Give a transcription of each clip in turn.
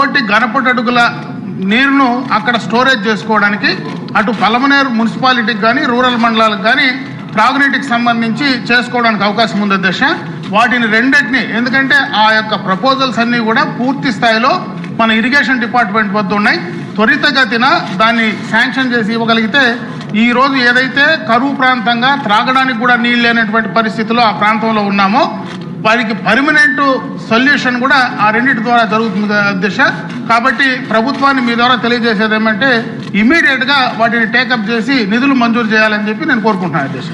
కోటి ఘనపటి అడుగుల నీరును అక్కడ స్టోరేజ్ చేసుకోవడానికి అటు పలమనేరు మున్సిపాలిటీకి కానీ రూరల్ మండలాలకు కానీ త్రాగునీటికి సంబంధించి చేసుకోవడానికి అవకాశం ఉంది అధ్యక్ష. వాటిని రెండింటిని, ఎందుకంటే ఆ యొక్క ప్రపోజల్స్ అన్నీ కూడా పూర్తి స్థాయిలో మన ఇరిగేషన్ డిపార్ట్మెంట్ వద్ద ఉన్నాయి. త్వరితగతిన దాన్ని శాంక్షన్ చేసి ఇవ్వగలిగితే ఈరోజు ఏదైతే కరువు ప్రాంతంగా త్రాగడానికి కూడా నీళ్ళు లేనటువంటి పరిస్థితిలో ఆ ప్రాంతంలో ఉన్నామో వారికి పర్మనెంట్ సొల్యూషన్ కూడా ఆ రెండింటి ద్వారా జరుగుతుంది అధ్యక్ష. కాబట్టి ప్రభుత్వాన్ని మీ ద్వారా తెలియజేసేది ఏమంటే ఇమీడియట్గా వాటిని టేకప్ చేసి నిధులు మంజూరు చేయాలని చెప్పి నేను కోరుకుంటున్నాను అధ్యక్ష.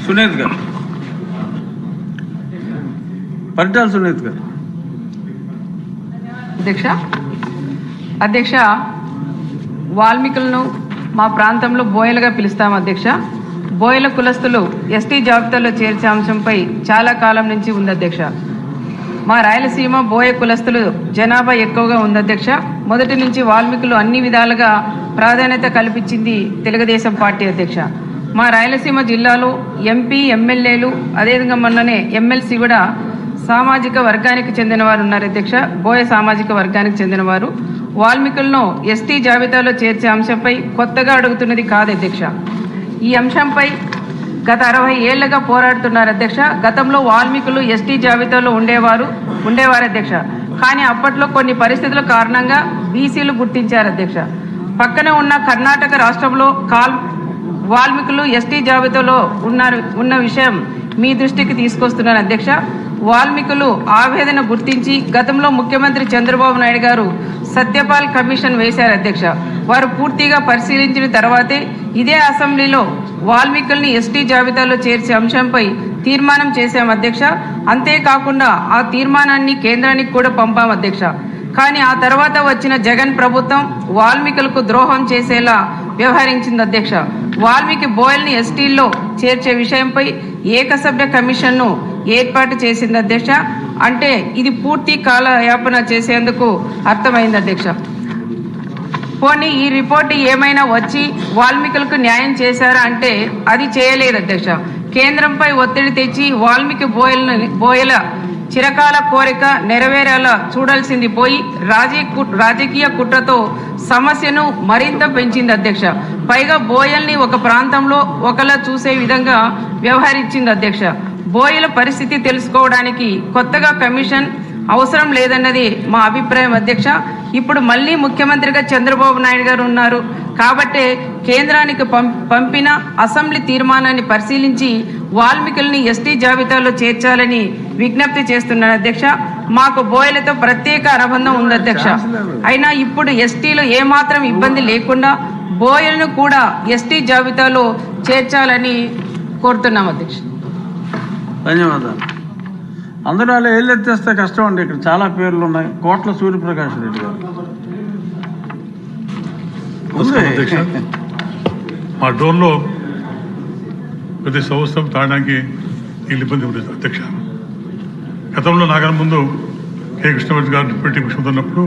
సునీత్ గారు, పరిటాల సునీత్ గారు. అధ్యక్ష, వాల్మీకులను మా ప్రాంతంలో బోయలుగా పిలుస్తాం అధ్యక్ష. బోయల కులస్తులు ఎస్టీ జాబితాలో చేర్చే అంశంపై చాలా కాలం నుంచి ఉంది అధ్యక్ష. మా రాయలసీమ బోయ కులస్తులు జనాభా ఎక్కువగా ఉంది అధ్యక్ష. మొదటి నుంచి వాల్మీకులు అన్ని విధాలుగా ప్రాధాన్యత కల్పించింది తెలుగుదేశం పార్టీ అధ్యక్ష. మా రాయలసీమ జిల్లాలో ఎంపీ, ఎమ్మెల్యేలు, అదేవిధంగా మొన్ననే ఎమ్మెల్సీ కూడా సామాజిక వర్గానికి చెందినవారు ఉన్నారు అధ్యక్ష. బోయ సామాజిక వర్గానికి చెందినవారు. వాల్మీకులను ఎస్టీ జాబితాలో చేర్చే అంశంపై కొత్తగా అడుగుతున్నది కాదు అధ్యక్ష. ఈ అంశంపై గత 60 ఏళ్లుగా పోరాడుతున్నారు అధ్యక్ష. గతంలో వాల్మీకులు ఎస్టీ జాబితాలో ఉండేవారు అధ్యక్ష. కానీ అప్పట్లో కొన్ని పరిస్థితుల కారణంగా బీసీలు గుర్తించారు అధ్యక్ష. పక్కనే ఉన్న కర్ణాటక రాష్ట్రంలో వాల్మీకులు ఎస్టీ జాబితాలో ఉన్న విషయం మీ దృష్టికి తీసుకొస్తున్నాను అధ్యక్ష. వాల్మీకులు ఆవేదన గుర్తించి గతంలో ముఖ్యమంత్రి చంద్రబాబు నాయుడు గారు సత్యపాల్ కమిషన్ వేశారు అధ్యక్ష. వారు పూర్తిగా పరిశీలించిన తర్వాతే ఇదే అసెంబ్లీలో వాల్మీకుల్ని ఎస్టీ జాబితాలో చేర్చే అంశంపై తీర్మానం చేశాం అధ్యక్ష. అంతేకాకుండా ఆ తీర్మానాన్ని కేంద్రానికి కూడా పంపాం అధ్యక్ష. కానీ ఆ తర్వాత వచ్చిన జగన్ ప్రభుత్వం వాల్మీకులకు ద్రోహం చేసేలా వ్యవహరించింది అధ్యక్ష. వాల్మీకి బోయల్ని ఎస్టీల్లో చేర్చే విషయంపై ఏకసభ్య కమిషన్ను ఏర్పాటు చేసింది అధ్యక్ష. అంటే ఇది పూర్తి కాలయాపన చేసేందుకు అర్థమైంది అధ్యక్ష. పోనీ ఈ రిపోర్టు ఏమైనా వచ్చి వాల్మీకులకు న్యాయం చేశారా అంటే అది చేయలేదు అధ్యక్ష. కేంద్రంపై ఒత్తిడి తెచ్చి వాల్మీకి బోయల చిరకాల కోరిక నెరవేరేలా చూడాల్సింది పోయి రాజకీయ కుట్రతో సమస్యను మరింత పెంచింది అధ్యక్ష. పైగా బోయల్ని ఒక ప్రాంతంలో ఒకలా చూసే విధంగా వ్యవహరించింది అధ్యక్ష. బోయల పరిస్థితి తెలుసుకోవడానికి కొత్తగా కమిషన్ అవసరం లేదన్నది మా అభిప్రాయం అధ్యక్ష. ఇప్పుడు మళ్ళీ ముఖ్యమంత్రిగా చంద్రబాబు నాయుడు గారు ఉన్నారు కాబట్టి కేంద్రానికి పంపిన అసెంబ్లీ తీర్మానాన్ని పరిశీలించి వాల్మీకుల్ని ఎస్టీ జాబితాలో చేర్చాలని విజ్ఞప్తి చేస్తున్నాను అధ్యక్ష. మాకు బోయలతో ప్రత్యేక అనుబంధం ఉంది అధ్యక్ష. అయినా ఇప్పుడు ఎస్టీలో ఏమాత్రం ఇబ్బంది లేకుండా బోయలను కూడా ఎస్టీ జాబితాలో చేర్చాలని కోరుతున్నాం అధ్యక్ష. ధన్యవాదాలు. అందరూ అలా ఏళ్ళు ఎత్తేస్తే కష్టం అండి. ఇక్కడ చాలా పేర్లు ఉన్నాయి. కోట్ల సూర్యప్రకాష్ రెడ్డి గారు. మా డోర్లో ప్రతి సంవత్సరం తాగడానికి నీళ్ళు ఇబ్బంది ఉంటుంది అధ్యక్ష. గతంలో నాకన్నా ముందు కె కృష్ణమూర్తి గారు డిప్యూటీ ముఖ్యమంత్రి ఉన్నప్పుడు